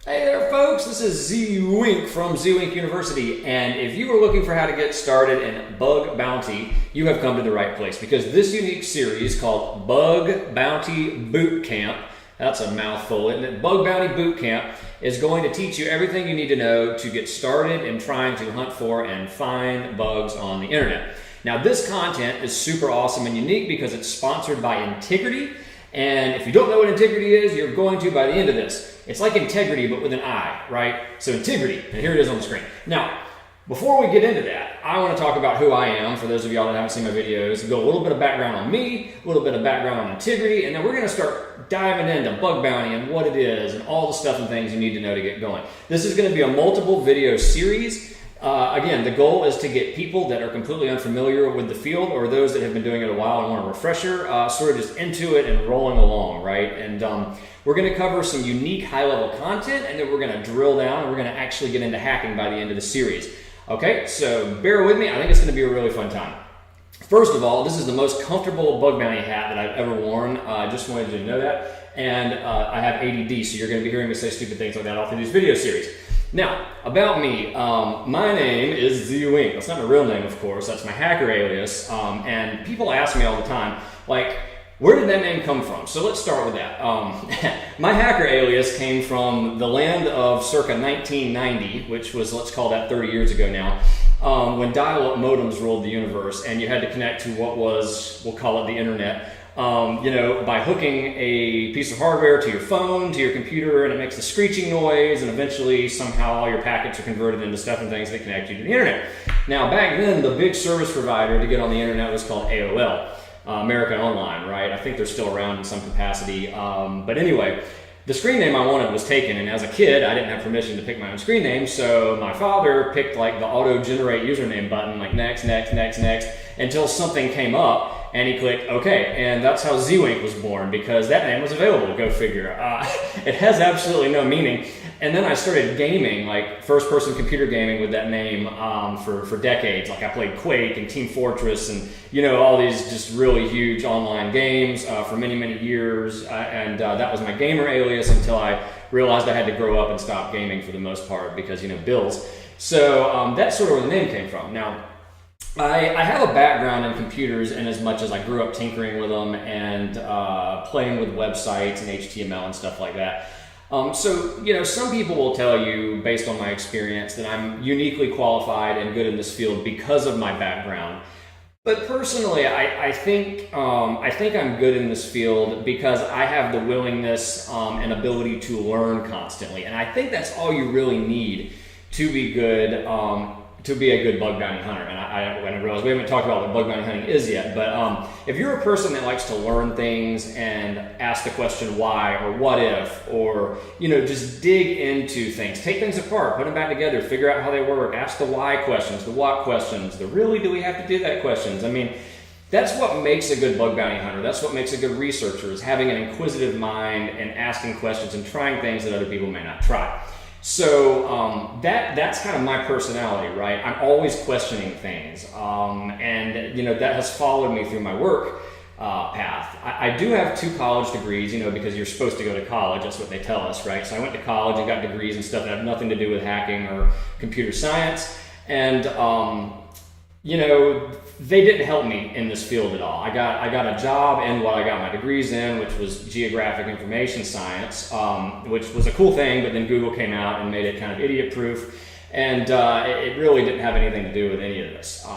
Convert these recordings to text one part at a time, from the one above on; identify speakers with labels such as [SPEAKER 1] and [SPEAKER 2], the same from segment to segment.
[SPEAKER 1] Hey there folks, this is winK from winK University, and if you are looking for how to get started in bug bounty, you have come to the right place, because this unique series called Bug Bounty Bootcamp, that's a mouthful, isn't it? Bug Bounty Bootcamp is going to teach you everything you need to know to get started in trying to hunt for and find bugs on the internet. Now this content is super awesome and unique because it's sponsored by Intigriti, and if you don't know what Intigriti is, you're going to by the end of this. It's like integrity, but with an I, right? So Intigriti, and here it is on the screen. Now, before we get into that, I want to talk about who I am, for those of y'all that haven't seen my videos, go a little bit of background on me, a little bit of background on Intigriti, and then we're going to start diving into bug bounty and what it is and all the stuff and things you need to know to get going. This is going to be a multiple video series. Again, the goal is to get people that are completely unfamiliar with the field, or those that have been doing it a while and want a refresher, sort of just into it and rolling along, right? And we're going to cover some unique high-level content, and then we're going to drill down and we're going to actually get into hacking by the end of the series. Okay, so bear with me. I think it's going to be a really fun time. First of all, this is the most comfortable bug bounty hat that I've ever worn. I just wanted you to know that. And I have ADD, so you're going to be hearing me say stupid things like that all through these video series. Now, about me, my name is winK. That's not my real name, of course. That's my hacker alias. And people ask me all the time, like, where did that name come from? So let's start with that. My hacker alias came from the land of circa 1990, which was, let's call that 30 years ago now, when dial-up modems ruled the universe and you had to connect to what was, we'll call it the internet, by hooking a piece of hardware to your phone, to your computer, and it makes a screeching noise, and eventually somehow all your packets are converted into stuff and things that connect you to the internet. Now, back then, the big service provider to get on the internet was called AOL. American Online, right? I think they're still around in some capacity. But anyway, the screen name I wanted was taken, and as a kid, I didn't have permission to pick my own screen name, so my father picked like the auto-generate username button, like next, next, next, next, until something came up, and he clicked OK, and that's how winK was born, because that name was available, go figure. It has absolutely no meaning. And then I started gaming, like first-person computer gaming with that name for decades. Like I played Quake and Team Fortress and, all these just really huge online games for many, many years. And that was my gamer alias until I realized I had to grow up and stop gaming for the most part because, bills. So that's sort of where the name came from. Now, I have a background in computers in as much as I grew up tinkering with them and playing with websites and HTML and stuff like that. So, some people will tell you, based on my experience, that I'm uniquely qualified and good in this field because of my background. But personally, I think I'm good in this field because I have the willingness and ability to learn constantly. And I think that's all you really need to be good, to be a good bug bounty hunter. And I realize we haven't talked about what bug bounty hunting is yet, but if you're a person that likes to learn things and ask the question why or what if, or just dig into things, take things apart, put them back together, figure out how they work, ask the why questions, the what questions, the really do we have to do that questions. I mean, that's what makes a good bug bounty hunter. That's what makes a good researcher, is having an inquisitive mind and asking questions and trying things that other people may not try. So that's kind of my personality, right? I'm always questioning things, and that has followed me through my work path. I do have 2 college degrees, because you're supposed to go to college. That's what they tell us, right? So I went to college and got degrees and stuff that have nothing to do with hacking or computer science, and they didn't help me in this field at all. I got a job in what I got my degrees in, which was geographic information science, which was a cool thing, but then Google came out and made it kind of idiot-proof, and it really didn't have anything to do with any of this.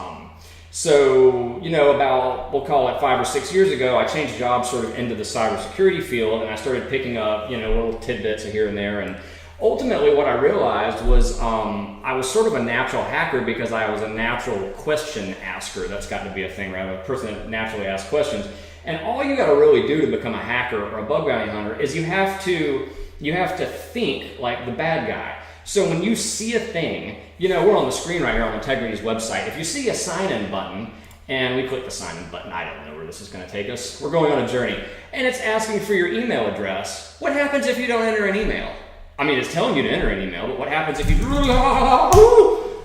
[SPEAKER 1] So, about, we'll call it 5 or 6 years ago, I changed jobs sort of into the cybersecurity field, and I started picking up, little tidbits here and there, and ultimately, what I realized was I was sort of a natural hacker because I was a natural question asker. That's got to be a thing, right? I'm a person that naturally asks questions. And all you got to really do to become a hacker or a bug bounty hunter is you have to think like the bad guy. So when you see a thing, we're on the screen right here on Intigriti's website. If you see a sign-in button, and we click the sign-in button, I don't know where this is going to take us. We're going on a journey. And it's asking for your email address. What happens if you don't enter an email? I mean, it's telling you to enter an email, but what happens if you...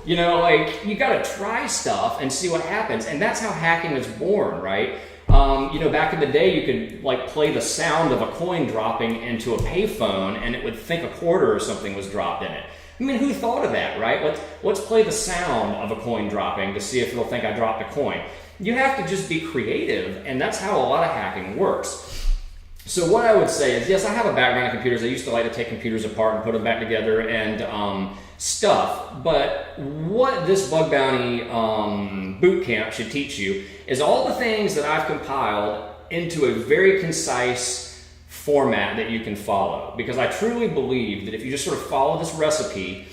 [SPEAKER 1] You know, like, you gotta try stuff and see what happens. And that's how hacking was born, right? You know, back in the day, you could like play the sound of a coin dropping into a payphone and it would think a quarter or something was dropped in it. I mean, who thought of that, right? Let's play the sound of a coin dropping to see if it'll think I dropped a coin. You have to just be creative, and that's how a lot of hacking works. So what I would say is, yes, I have a background in computers. I used to like to take computers apart and put them back together and stuff. But what this bug bounty bootcamp should teach you is all the things that I've compiled into a very concise format that you can follow. Because I truly believe that if you just sort of follow this recipe,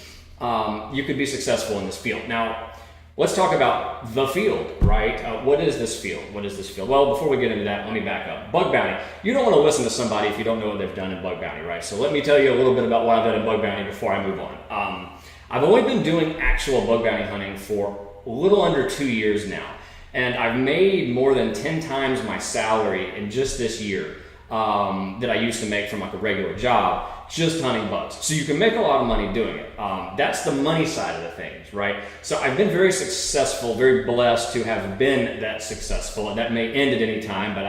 [SPEAKER 1] you could be successful in this field. Now, let's talk about the field, right? What is this field? What is this field? Well, before we get into that, let me back up. Bug bounty. You don't want to listen to somebody if you don't know what they've done in bug bounty, right? So let me tell you a little bit about what I've done in bug bounty before I move on. I've only been doing actual bug bounty hunting for a little under 2 years now. And I've made more than 10 times my salary in just this year that I used to make from like a regular job, just hunting bugs. So you can make a lot of money doing it. That's the money side of the things, right? So I've been very successful, very blessed to have been that successful. That may end at any time, but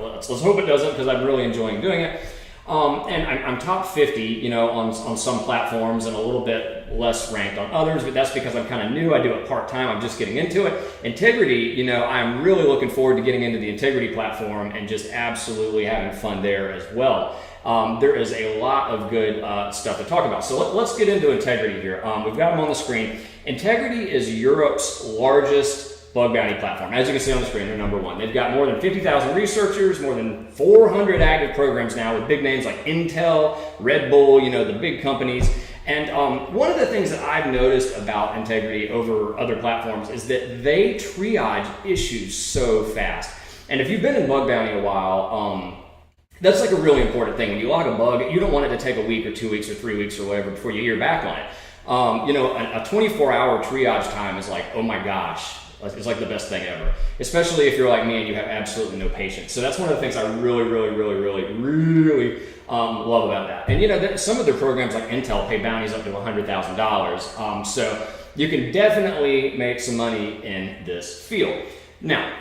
[SPEAKER 1] let's hope it doesn't, because I'm really enjoying doing it. And I'm top 50, you know, on some platforms and a little bit less ranked on others, but that's because I'm kind of new. I do it part-time. I'm just getting into it. Intigriti, you know, I'm really looking forward to getting into the Intigriti platform and just absolutely having fun there as well. There is a lot of good stuff to talk about. So let's get into Intigriti here. We've got them on the screen. Intigriti is Europe's largest bug bounty platform. As you can see on the screen, they're number one. They've got more than 50,000 researchers, more than 400 active programs now with big names like Intel, Red Bull, you know, the big companies. And one of the things that I've noticed about Intigriti over other platforms is that they triage issues so fast. And if you've been in bug bounty a while, that's like a really important thing. When you log a bug, you don't want it to take a week or 2 weeks or 3 weeks or whatever before you hear back on it. You know, a 24-hour triage time is like, oh my gosh, it's like the best thing ever, especially if you're like me and you have absolutely no patience. So that's one of the things I really love about that. And you know, some of their programs like Intel pay bounties up to $100,000. So you can definitely make some money in this field. Now,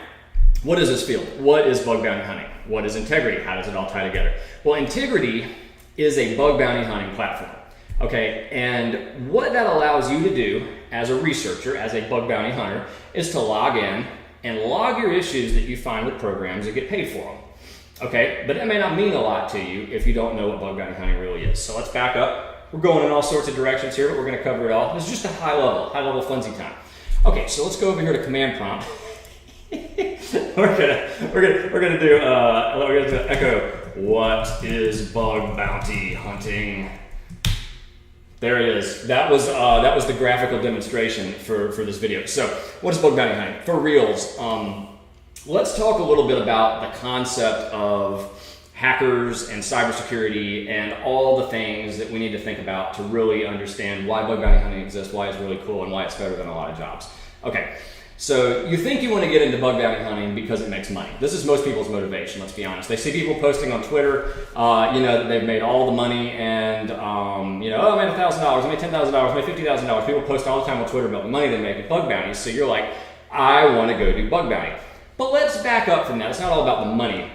[SPEAKER 1] what is this field? What is bug bounty hunting? What is Intigriti? How does it all tie together? Well, Intigriti is a bug bounty hunting platform. Okay, and what that allows you to do as a researcher, as a bug bounty hunter, is to log in and log your issues that you find with programs and get paid for them. Okay, but that may not mean a lot to you if you don't know what bug bounty hunting really is. So let's back up. We're going in all sorts of directions here, but we're going to cover it all. This is just a high level funsy time. Okay, so let's go over here to command prompt. we're gonna do echo. What is bug bounty hunting? There it is. That was the graphical demonstration for this video. So, what is bug bounty hunting? For reals, let's talk a little bit about the concept of hackers and cybersecurity and all the things that we need to think about to really understand why bug bounty hunting exists, why it's really cool, and why it's better than a lot of jobs. Okay. So you think you want to get into bug bounty hunting because it makes money. This is most people's motivation, let's be honest. They see people posting on Twitter, you know, that they've made all the money and, you know, oh, I made $1,000, I made $10,000, I made $50,000. People post all the time on Twitter about the money they make at bug bounties. So you're like, I want to go do bug bounty. But let's back up from that. It's not all about the money.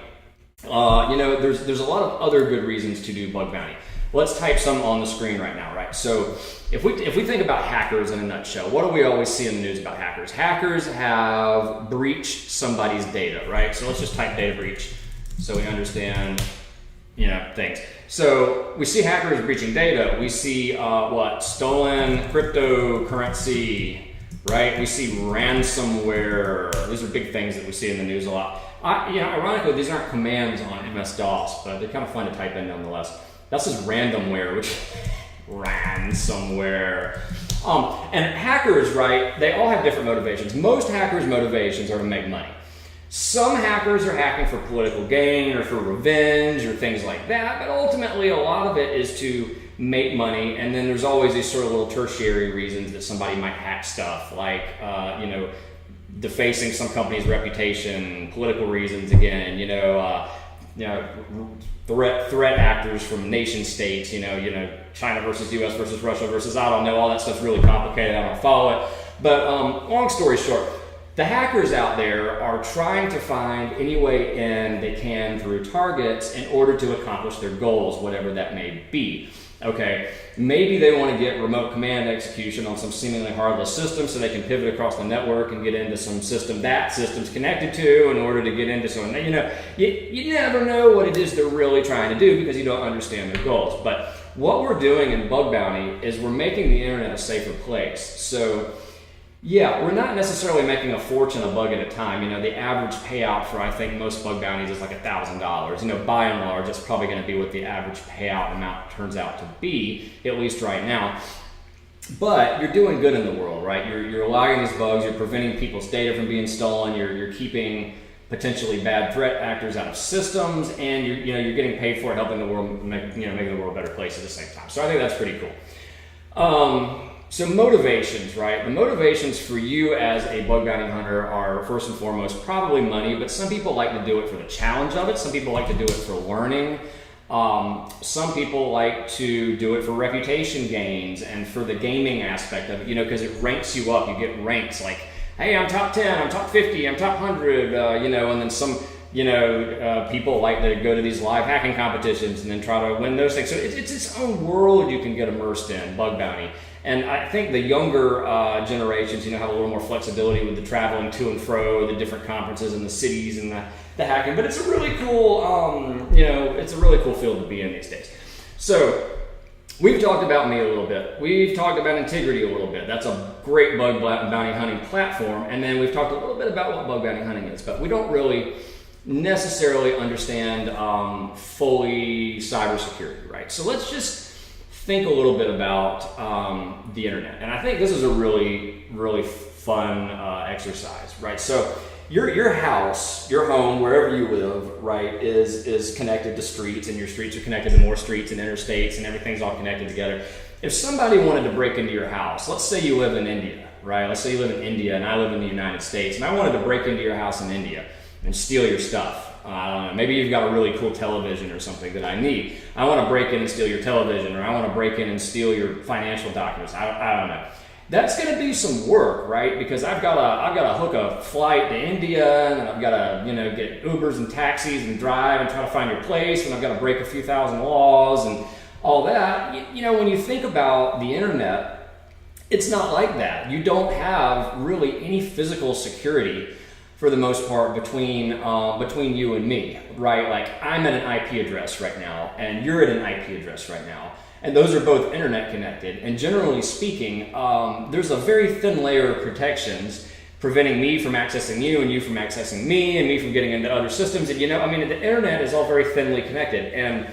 [SPEAKER 1] You know, there's a lot of other good reasons to do bug bounty. Let's type some on the screen right now, right? So if we think about hackers in a nutshell, what do we always see in the news about hackers? Hackers have breached somebody's data, right? So let's just type data breach so we understand, you know, things. So we see hackers breaching data. We see stolen cryptocurrency, right? We see ransomware. These are big things that we see in the news a lot. You know, ironically, these aren't commands on MS-DOS, but they're kind of fun to type in nonetheless. That's just randomware, which ransomware. And hackers, right, they all have different motivations. Most hackers' motivations are to make money. Some hackers are hacking for political gain or for revenge or things like that, but ultimately a lot of it is to make money, and then there's always these sort of little tertiary reasons that somebody might hack stuff, like, you know, defacing some company's reputation, political reasons again, you know, threat actors from nation states, China versus U.S. versus Russia versus, I don't know, all that stuff's really complicated. I don't follow it. But long story short, the hackers out there are trying to find any way in they can through targets in order to accomplish their goals, whatever that may be. Okay, maybe they want to get remote command execution on some seemingly harmless system so they can pivot across the network and get into some system that system's connected to in order to get into some, you never know what it is they're really trying to do because you don't understand their goals. But what we're doing in Bug Bounty is we're making the internet a safer place. So yeah, we're not necessarily making a fortune a bug at a time. The average payout for, I think, most bug bounties is like $1,000. By and large, that's probably going to be what the average payout amount turns out to be, at least right now. But you're doing good in the world, right? You're logging these bugs, you're preventing people's data from being stolen, you're keeping potentially bad threat actors out of systems, and you're getting paid for it, helping the world, making the world a better place at the same time. So I think that's pretty cool. So motivations, right? The motivations for you as a bug bounty hunter are first and foremost probably money, but some people like to do it for the challenge of it. Some people like to do it for learning. Some people like to do it for reputation gains and for the gaming aspect of it, because it ranks you up. You get ranks like, hey, I'm top 10, I'm top 50, I'm top 100, and then some, people like to go to these live hacking competitions and then try to win those things. So it's its own world you can get immersed in, bug bounty. And I think the younger generations, have a little more flexibility with the traveling to and fro, the different conferences and the cities and the hacking. But it's a really cool, it's a really cool field to be in these days. So we've talked about me a little bit. We've talked about Intigriti a little bit. That's a great bug bounty hunting platform. And then we've talked a little bit about what bug bounty hunting is, but we don't really necessarily understand fully cybersecurity, right? So let's just think a little bit about the internet. And I think this is a really, really fun exercise, right? So your house, your home, wherever you live, right, is connected to streets, and your streets are connected to more streets and interstates, and everything's all connected together. If somebody wanted to break into your house, let's say you live in India, right? Let's say you live in India and I live in the United States, and I wanted to break into your house in India and steal your stuff. I don't know, maybe you've got a really cool television or something that I need. I want to break in and steal your television, or I want to break in and steal your financial documents. I don't know. That's going to be some work, right? Because I've got to hook a flight to India, and I've got to get Ubers and taxis and drive and try to find your place, and I've got to break a few thousand laws and all that. When you think about the internet, it's not like that. You don't have really any physical security for the most part between you and me, right? Like I'm at an IP address right now, and you're at an IP address right now, and those are both internet connected. And generally speaking, there's a very thin layer of protections preventing me from accessing you, and you from accessing me, and me from getting into other systems. And the internet is all very thinly connected. And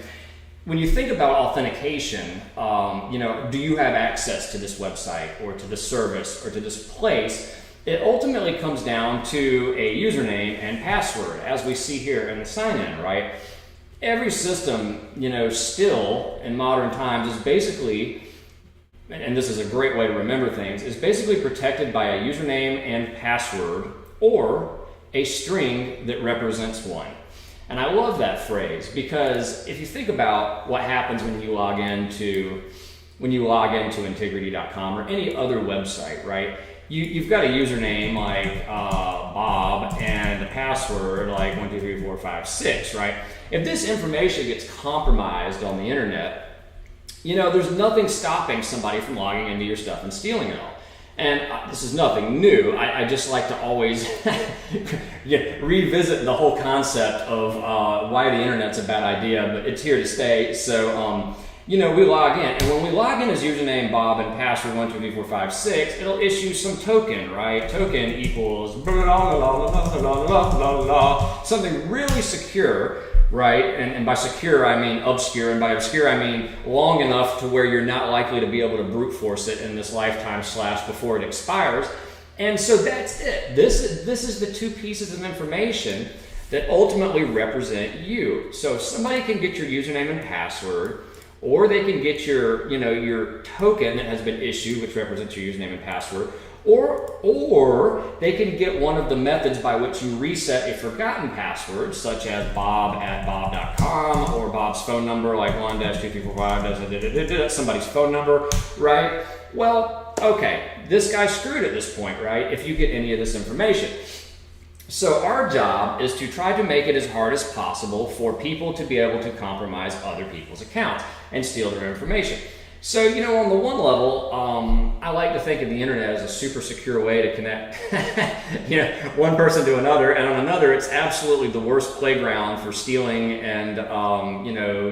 [SPEAKER 1] when you think about authentication, do you have access to this website or to this service or to this place? It ultimately comes down to a username and password, as we see here in the sign-in, right? Every system, still in modern times is basically, and this is a great way to remember things, is basically protected by a username and password or a string that represents one. And I love that phrase because if you think about what happens when you log into Intigriti.com or any other website, right? You've got a username like Bob and a password like 1, 2, 3, 4, 5, 6, right? If this information gets compromised on the internet, there's nothing stopping somebody from logging into your stuff and stealing it all. And this is nothing new. I just like to always revisit the whole concept of why the internet's a bad idea, but it's here to stay. So, we log in, and when we log in as username Bob and password 1, 2, 3, 4, 5, 6, it'll issue some token, right? Token equals blah, blah, blah, blah, blah, blah, blah, blah, something really secure, right? And by secure, I mean obscure, and by obscure, I mean long enough to where you're not likely to be able to brute force it in this lifetime / before it expires. And so that's it. This is the two pieces of information that ultimately represent you. So somebody can get your username and password, or they can get your token that has been issued, which represents your username and password, Or they can get one of the methods by which you reset a forgotten password, such as bob@bob.com or Bob's phone number, like 1-2345, somebody's phone number, right? Well, okay, this guy's screwed at this point, right? If you get any of this information. So our job is to try to make it as hard as possible for people to be able to compromise other people's accounts and steal their information. So, you know, on the one level, I like to think of the internet as a super secure way to connect one person to another, and on another, it's absolutely the worst playground for stealing and,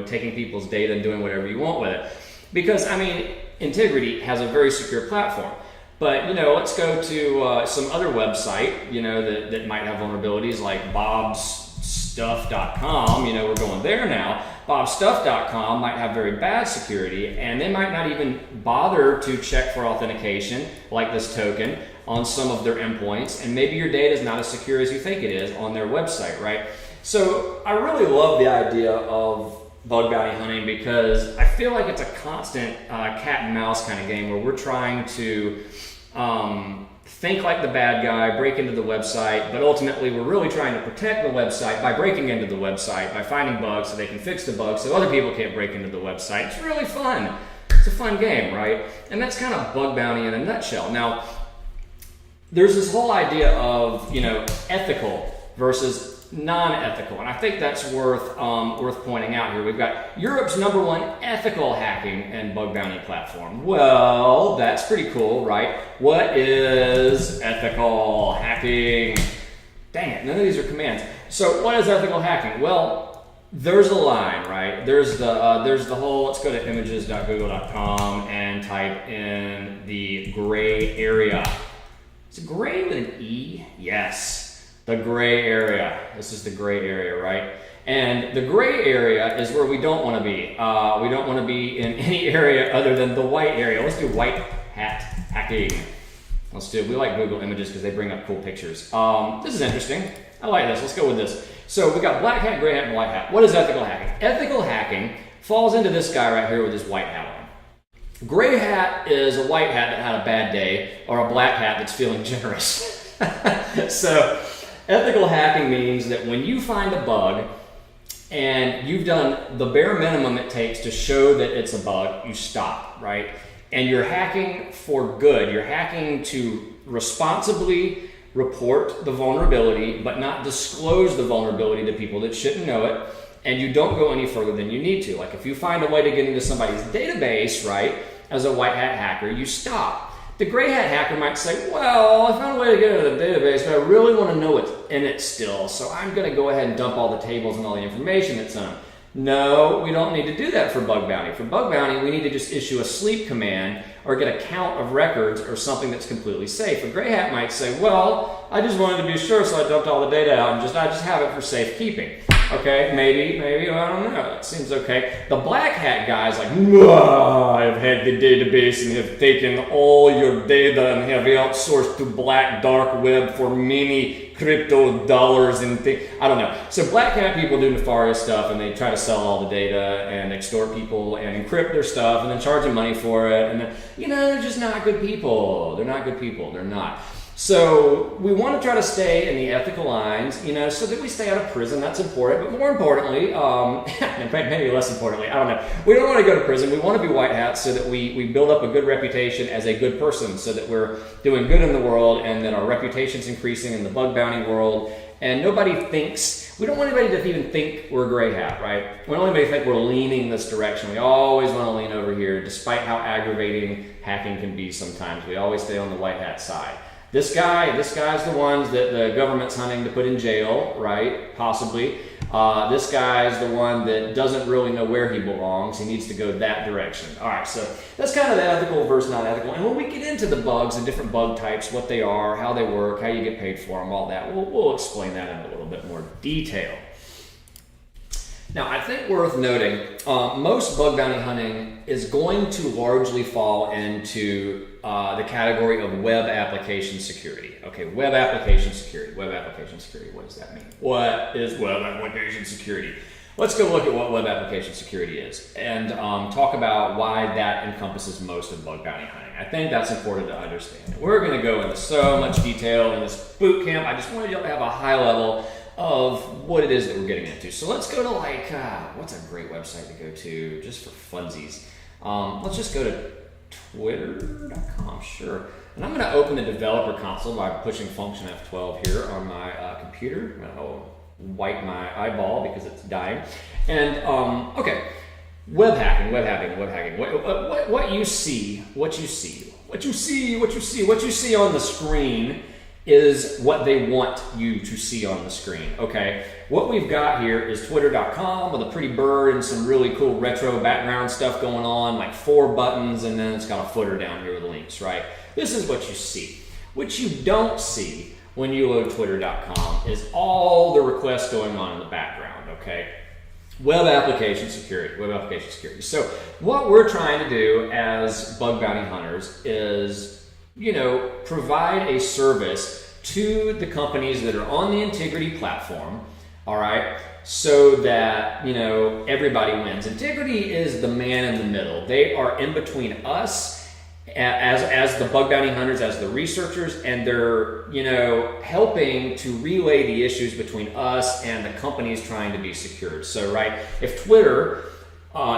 [SPEAKER 1] taking people's data and doing whatever you want with it. Because, I mean, Intigriti has a very secure platform. But, let's go to some other website, that might have vulnerabilities like bobsstuff.com. We're going there now. Bobstuff.com might have very bad security, and they might not even bother to check for authentication, like this token, on some of their endpoints. And maybe your data is not as secure as you think it is on their website, right? So I really love the idea of bug bounty hunting because I feel like it's a constant cat and mouse kind of game where we're trying to think like the bad guy, break into the website, but ultimately we're really trying to protect the website by breaking into the website, by finding bugs so they can fix the bugs so other people can't break into the website. It's really fun. It's a fun game, right? And that's kind of bug bounty in a nutshell. Now, there's this whole idea of, ethical versus non-ethical, and I think that's worth pointing out here. We've got Europe's #1 ethical hacking and bug bounty platform. Well, that's pretty cool, right? What is ethical hacking? Dang it, none of these are commands. So what is ethical hacking? Well, there's a line, right? There's the whole, let's go to images.google.com and type in the gray area. Is it gray with an E? Yes. The gray area. This is the gray area, right? And the gray area is where we don't want to be. We don't want to be in any area other than the white area. Let's do white hat hacking. We like Google Images because they bring up cool pictures. This is interesting. I like this. Let's go with this. So we got black hat, gray hat, and white hat. What is ethical hacking? Ethical hacking falls into this guy right here with his white hat on. Gray hat is a white hat that had a bad day, or a black hat that's feeling generous. So ethical hacking means that when you find a bug and you've done the bare minimum it takes to show that it's a bug, you stop, right? And you're hacking for good. You're hacking to responsibly report the vulnerability, but not disclose the vulnerability to people that shouldn't know it. And you don't go any further than you need to. Like if you find a way to get into somebody's database, right, as a white hat hacker, you stop. The gray hat hacker might say, well, I found a way to get into the database, but I really want to know what's in it still, so I'm going to go ahead and dump all the tables and all the information that's in them. No, we don't need to do that for bug bounty. For bug bounty, we need to just issue a sleep command or get a count of records or something that's completely safe. A gray hat might say, well, I just wanted to be sure, so I dumped all the data out and I just have it for safekeeping. Okay, maybe, I don't know. That seems okay. The black hat guy's like, I've had the database and have taken all your data and have outsourced to black dark web for many crypto dollars and things. I don't know. So black hat people do nefarious stuff and they try to sell all the data and extort people and encrypt their stuff and then charge them money for it. And then, they're just not good people. They're not good people. They're not. So we want to try to stay in the ethical lines, so that we stay out of prison. That's important. But more importantly, maybe less importantly, I don't know. We don't want to go to prison. We want to be white hats so that we build up a good reputation as a good person so that we're doing good in the world and that our reputation's increasing in the bug bounty world. And nobody thinks, we don't want anybody to even think we're a gray hat, right? We don't want anybody to think we're leaning this direction. We always want to lean over here, despite how aggravating hacking can be sometimes. We always stay on the white hat side. This guy's the ones that the government's hunting to put in jail, right? Possibly. This guy's the one that doesn't really know where he belongs. He needs to go that direction. All right, so that's kind of the ethical versus non-ethical. And when we get into the bugs and different bug types, what they are, how they work, how you get paid for them, all that, we'll explain that in a little bit more detail. Now, I think worth noting, most bug bounty hunting is going to largely fall into the category of web application security. Okay, web application security. Web application security, what does that mean? What is web application security? let's go look at what web application security is and talk about why that encompasses most of bug bounty hunting. I think that's important to understand. We're going to go into so much detail in this boot camp. I just wanted you to have a high level of what it is that we're getting into. So let's go to what's a great website to go to just for funsies? Let's just go to twitter.com, sure. And I'm going to open the developer console by pushing function F12 here on my computer. I'm going to wipe my eyeball because it's dying. And okay, web hacking. What you see on the screen is what they want you to see on the screen, okay? What we've got here is twitter.com with a pretty bird and some really cool retro background stuff going on, like 4 buttons, and then it's got a footer down here with links, right? This is what you see. What you don't see when you load twitter.com is all the requests going on in the background, okay? Web application security. So what we're trying to do as bug bounty hunters is, provide a service to the companies that are on the Intigriti platform, all right, so that, everybody wins. Intigriti is the man in the middle. They are in between us as the bug bounty hunters, as the researchers, and they're, helping to relay the issues between us and the companies trying to be secured. So, right, if Twitter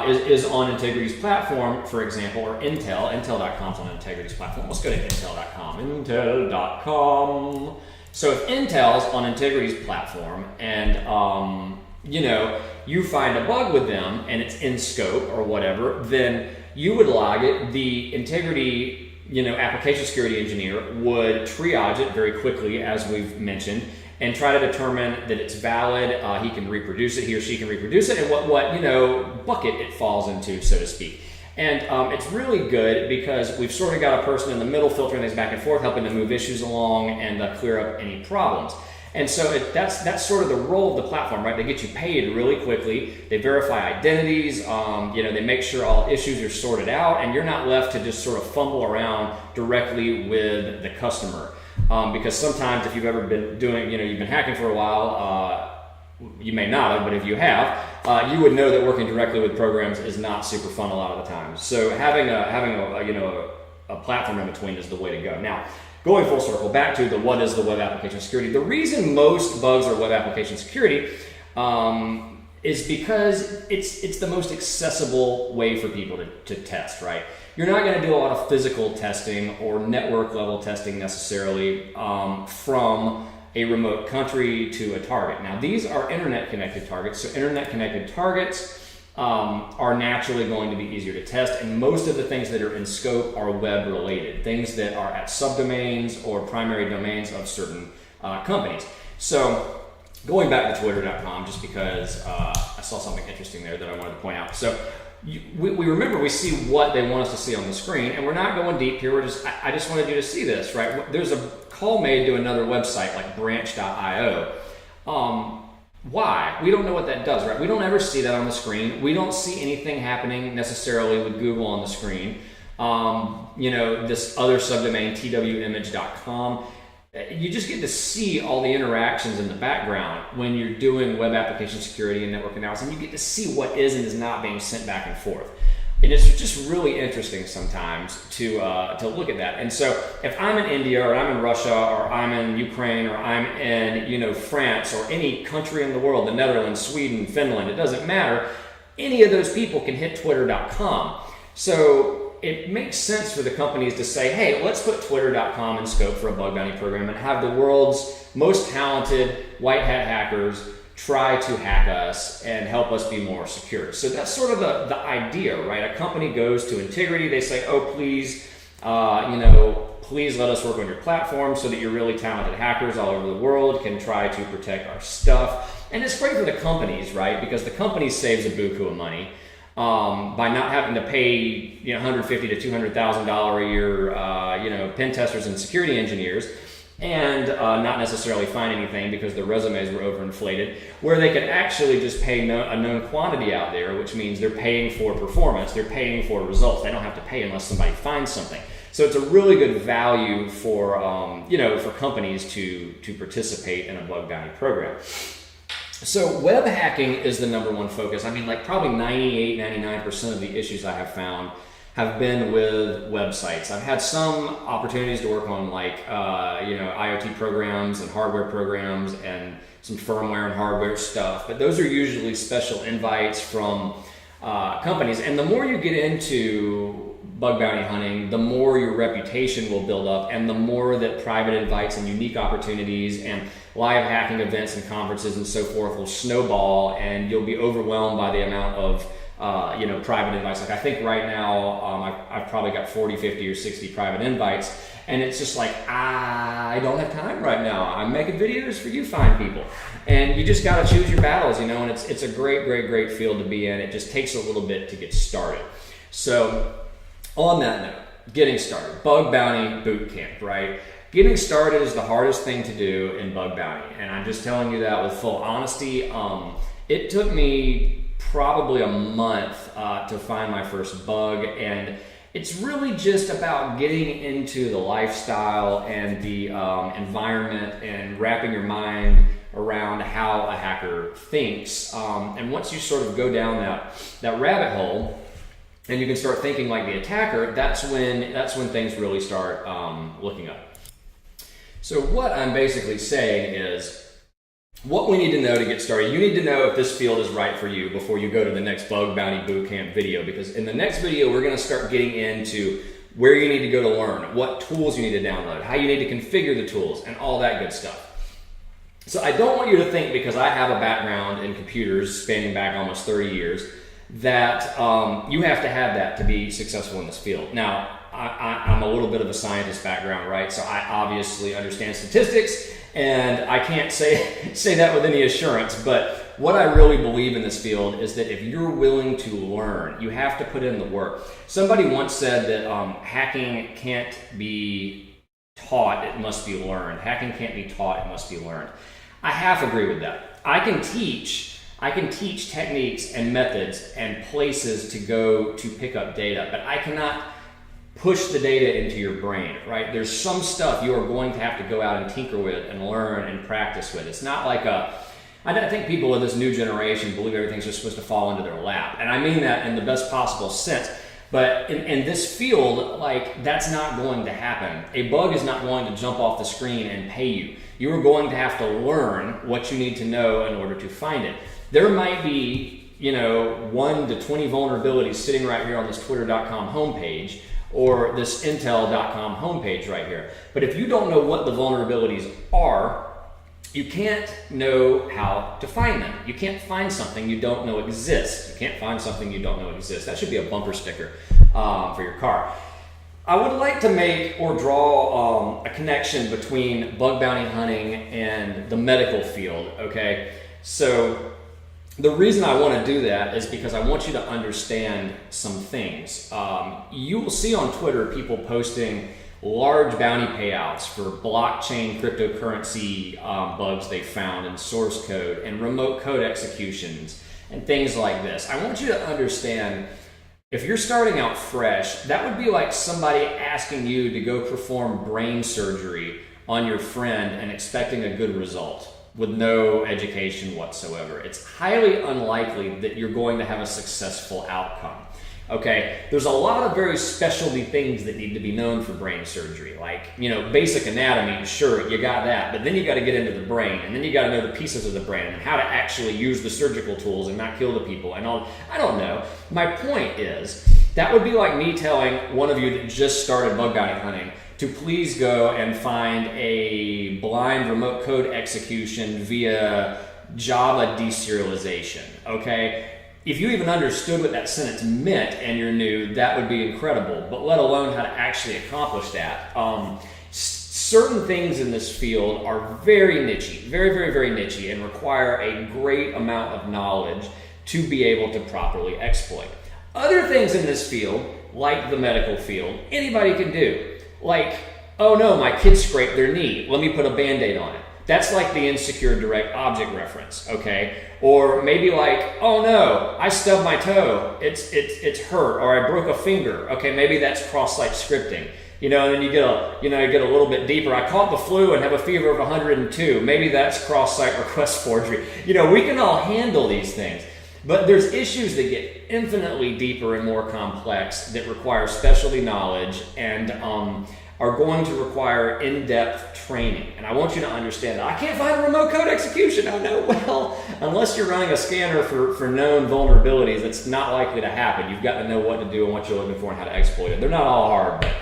[SPEAKER 1] is on Intigriti's platform, for example, or Intel.com's on Intigriti's platform. Let's go to Intel.com. So if Intel's on Intigriti's platform and, you find a bug with them and it's in scope or whatever, then you would log it. The Intigriti, application security engineer would triage it very quickly, as we've mentioned, and try to determine that it's valid. He can reproduce it, he or she can reproduce it, and what bucket it falls into, so to speak. And it's really good because we've sort of got a person in the middle filtering things back and forth, helping to move issues along and clear up any problems. And so that's sort of the role of the platform, right? They get you paid really quickly. They verify identities. They make sure all issues are sorted out, and you're not left to just sort of fumble around directly with the customer. Because sometimes if you've ever been doing, you've been hacking for a while, you may not have, but if you have, you would know that working directly with programs is not super fun a lot of the time. So having a platform in between is the way to go. Now, going full circle back to what is the web application security? The reason most bugs are web application security is because it's the most accessible way for people to test, right? You're not going to do a lot of physical testing or network level testing necessarily from a remote country to a target. Now, these are internet connected targets, so internet connected targets are naturally going to be easier to test, and most of the things that are in scope are web related, things that are at subdomains or primary domains of certain companies. So going back to twitter.com, just because I saw something interesting there that I wanted to point out. So we remember, we see what they want us to see on the screen, and we're not going deep here. I just wanted you to see this, right? There's a call made to another website like branch.io. Why? We don't know what that does, right? We don't ever see that on the screen. We don't see anything happening necessarily with Google on the screen. This other subdomain, twimage.com, you just get to see all the interactions in the background when you're doing web application security and network analysis, and you get to see what is and is not being sent back and forth. And it's just really interesting sometimes to look at that. And so if I'm in India, or I'm in Russia, or I'm in Ukraine, or I'm in France, or any country in the world, the Netherlands, Sweden, Finland, it doesn't matter, any of those people can hit twitter.com. So it makes sense for the companies to say, hey, let's put twitter.com in scope for a bug bounty program and have the world's most talented white hat hackers try to hack us and help us be more secure. So that's sort of the idea, right? A company goes to Intigriti, they say, oh, please, please let us work on your platform so that your really talented hackers all over the world can try to protect our stuff. And it's great for the companies, right? Because the company saves a buku of money by not having to pay $150,000 to $200,000 a year, pen testers and security engineers, and not necessarily find anything because their resumes were overinflated, where they could actually just pay a known quantity out there, which means they're paying for performance, they're paying for results. They don't have to pay unless somebody finds something. So it's a really good value for for companies to participate in a bug bounty program. So web hacking is the number one focus. I mean, like probably 98, 99% of the issues I have found have been with websites. I've had some opportunities to work on like, IoT programs and hardware programs and some firmware and hardware stuff, but those are usually special invites from companies. And the more you get into bug bounty hunting, the more your reputation will build up, and the more that private invites and unique opportunities and live hacking events and conferences and so forth will snowball, and you'll be overwhelmed by the amount of private invites. Like I think right now I've probably got 40, 50 or 60 private invites, and it's just like, I don't have time right now. I'm making videos for you fine people. And you just got to choose your battles, and it's a great field to be in. It just takes a little bit to get started. So on that note, getting started, bug bounty boot camp, right? Getting started is the hardest thing to do in bug bounty, and I'm just telling you that with full honesty. It took me probably a month to find my first bug, and it's really just about getting into the lifestyle and the environment and wrapping your mind around how a hacker thinks. And once you sort of go down that rabbit hole and you can start thinking like the attacker, that's when things really start looking up. So what I'm basically saying is, what we need to know to get started, you need to know if this field is right for you before you go to the next Bug Bounty Bootcamp video, because in the next video, we're going to start getting into where you need to go to learn, what tools you need to download, how you need to configure the tools, and all that good stuff. So I don't want you to think, because I have a background in computers spanning back almost 30 years, that you have to have that to be successful in this field. Now, I'm a little bit of a scientist background, right? So I obviously understand statistics, and I can't say that with any assurance, but what I really believe in this field is that if you're willing to learn, you have to put in the work. Somebody once said that hacking can't be taught, it must be learned. Hacking can't be taught, it must be learned. I half agree with that. I can teach techniques and methods and places to go to pick up data, but I cannot push the data into your brain, right? There's some stuff you are going to have to go out and tinker with and learn and practice with. It's not like I think people of this new generation believe everything's just supposed to fall into their lap. And I mean that in the best possible sense. But in this field, like, that's not going to happen. A bug is not going to jump off the screen and pay you. You are going to have to learn what you need to know in order to find it. There might be, 1 to 20 vulnerabilities sitting right here on this twitter.com homepage, or this intel.com homepage right here. But if you don't know what the vulnerabilities are, you can't know how to find them. You can't find something you don't know exists. You can't find something you don't know exists. That should be a bumper sticker for your car. I would like to make or draw a connection between bug bounty hunting and the medical field, okay? So the reason I want to do that is because I want you to understand some things. You will see on Twitter people posting large bounty payouts for blockchain cryptocurrency bugs they found in source code and remote code executions and things like this. I want you to understand, if you're starting out fresh, that would be like somebody asking you to go perform brain surgery on your friend and expecting a good result with no education whatsoever. It's highly unlikely that you're going to have a successful outcome. Okay, there's a lot of very specialty things that need to be known for brain surgery, like, basic anatomy, sure, you got that, but then you got to get into the brain, and then you got to know the pieces of the brain and how to actually use the surgical tools and not kill the people and all. I don't know. My point is, that would be like me telling one of you that just started bug bounty hunting to please go and find a blind remote code execution via Java deserialization, okay? If you even understood what that sentence meant and you're new, that would be incredible, but let alone how to actually accomplish that. Certain things in this field are very nichey, very nichey, and require a great amount of knowledge to be able to properly exploit. Other things in this field, like the medical field, anybody can do. Like, oh no, my kid scraped their knee, let me put a Band-Aid on it. That's like the insecure direct object reference, okay? Or maybe like, oh no, I stubbed my toe, it's hurt, or I broke a finger. Okay, maybe that's cross-site scripting. and then you get a little bit deeper. I caught the flu and have a fever of 102. Maybe that's cross-site request forgery. We can all handle these things. But there's issues that get infinitely deeper and more complex that require specialty knowledge and are going to require in-depth training. And I want you to understand that. I can't find a remote code execution. Oh no, well, unless you're running a scanner for known vulnerabilities, it's not likely to happen. You've got to know what to do and what you're looking for and how to exploit it. They're not all hard, but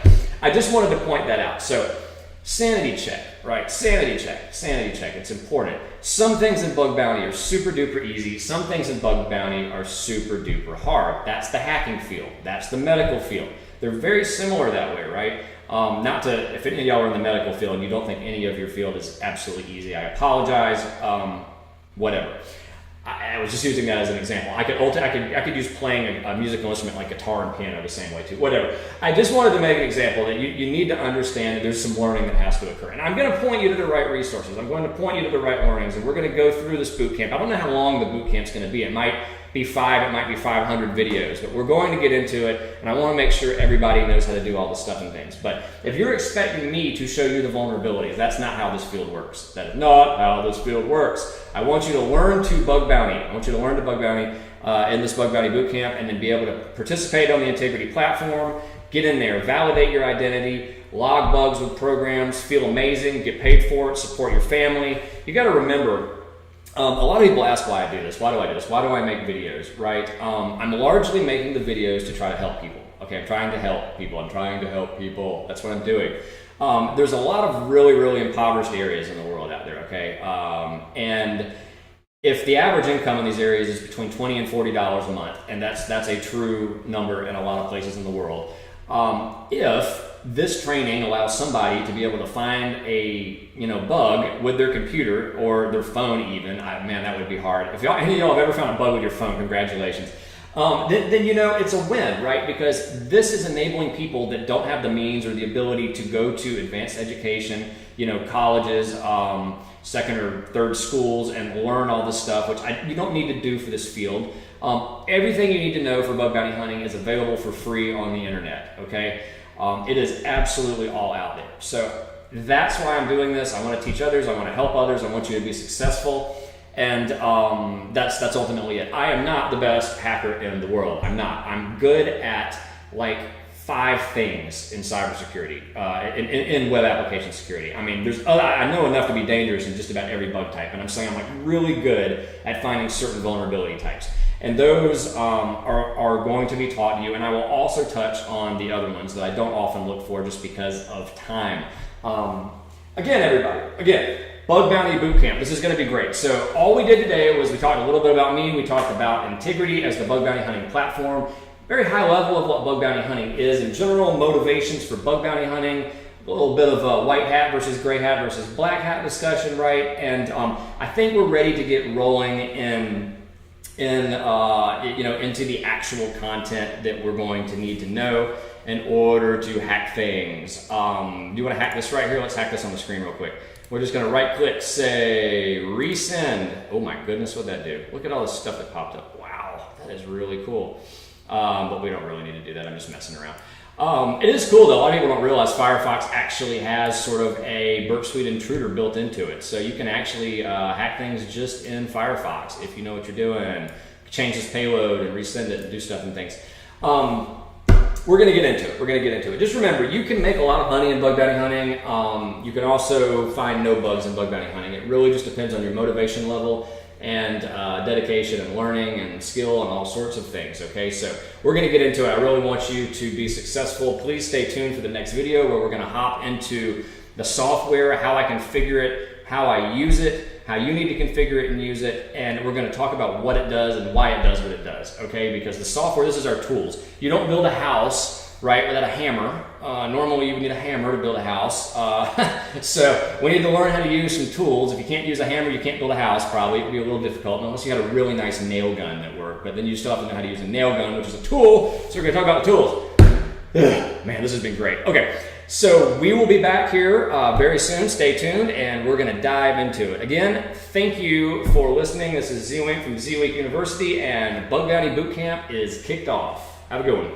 [SPEAKER 1] I just wanted to point that out. So, sanity check, right? Sanity check, it's important. Some things in bug bounty are super duper easy. Some things in bug bounty are super duper hard. That's the hacking field. That's the medical field. They're very similar that way, right? If any of y'all are in the medical field and you don't think any of your field is absolutely easy, I apologize, whatever. I was just using that as an example. I could use playing a musical instrument like guitar and piano the same way too, whatever. I just wanted to make an example that you need to understand that there's some learning that has to occur. And I'm going to point you to the right resources. I'm going to point you to the right learnings, and we're going to go through this boot camp. I don't know how long the boot camp's going to be. It might be 5, it might be 500 videos, but we're going to get into it, and I want to make sure everybody knows how to do all the stuff and things. But if you're expecting me to show you the vulnerabilities, that's not how this field works. That is not how this field works. I want you to learn to bug bounty. I want you to learn to bug bounty in this bug bounty boot camp, and then be able to participate on the Intigriti platform, get in there, validate your identity, log bugs with programs, feel amazing, get paid for it, support your family. You got to remember, a lot of people ask why I do this. Why do I do this? Why do I make videos, right? I'm largely making the videos to try to help people. Okay, I'm trying to help people. That's what I'm doing. There's a lot of really, really impoverished areas in the world out there, okay? And if the average income in these areas is between $20 and $40 a month, and that's a true number in a lot of places in the world, if this training allows somebody to be able to find a bug with their computer or their phone even, man, that would be hard. If any of y'all have ever found a bug with your phone, congratulations. Then it's a win, right? Because this is enabling people that don't have the means or the ability to go to advanced education, colleges, second or third schools, and learn all this stuff, which you don't need to do for this field. Everything you need to know for bug bounty hunting is available for free on the internet, okay? It is absolutely all out there. So that's why I'm doing this. I want to teach others. I want to help others. I want you to be successful. And that's ultimately it. I am not the best hacker in the world. I'm not. I'm good at like 5 things in cybersecurity, in web application security. I mean, I know enough to be dangerous in just about every bug type. And I'm saying I'm like really good at finding certain vulnerability types. And those are going to be taught to you, and I will also touch on the other ones that I don't often look for just because of time. Again, Bug Bounty Bootcamp. This is going to be great. So all we did today was we talked a little bit about me. We talked about Intigriti as the bug bounty hunting platform. Very high level of what bug bounty hunting is in general, motivations for bug bounty hunting, a little bit of a white hat versus gray hat versus black hat discussion, right? And I think we're ready to get rolling into the actual content that we're going to need to know in order to hack things. Do you want to hack this right here? Let's hack this on the screen real quick. We're just going to right click, say resend. Oh my goodness, what'd that do? Look at all this stuff that popped up. Wow, that is really cool. But we don't really need to do that. I'm just messing around. It is cool though. A lot of people don't realize Firefox actually has sort of a Burp Suite intruder built into it. So you can actually hack things just in Firefox if you know what you're doing. Change this payload and resend it and do stuff and things. We're going to get into it. Just remember, you can make a lot of money in bug bounty hunting. You can also find no bugs in bug bounty hunting. It really just depends on your motivation level and dedication and learning and skill and all sorts of things, okay? So we're going to get into it. I really want you to be successful. Please stay tuned for the next video where we're going to hop into the software, how I configure it, how I use it, how you need to configure it and use it, and we're going to talk about what it does and why it does what it does, okay? Because the software, this is our tools. You don't build a house, right, without a hammer. Normally you would need a hammer to build a house. So we need to learn how to use some tools. If you can't use a hammer, you can't build a house probably. It would be a little difficult unless you had a really nice nail gun that worked. But then you still have to know how to use a nail gun, which is a tool. So we're going to talk about the tools. Man, this has been great. Okay, so we will be back here very soon. Stay tuned, and we're going to dive into it. Again, thank you for listening. This is winK from winK University, and Bug Bounty Bootcamp is kicked off. Have a good one.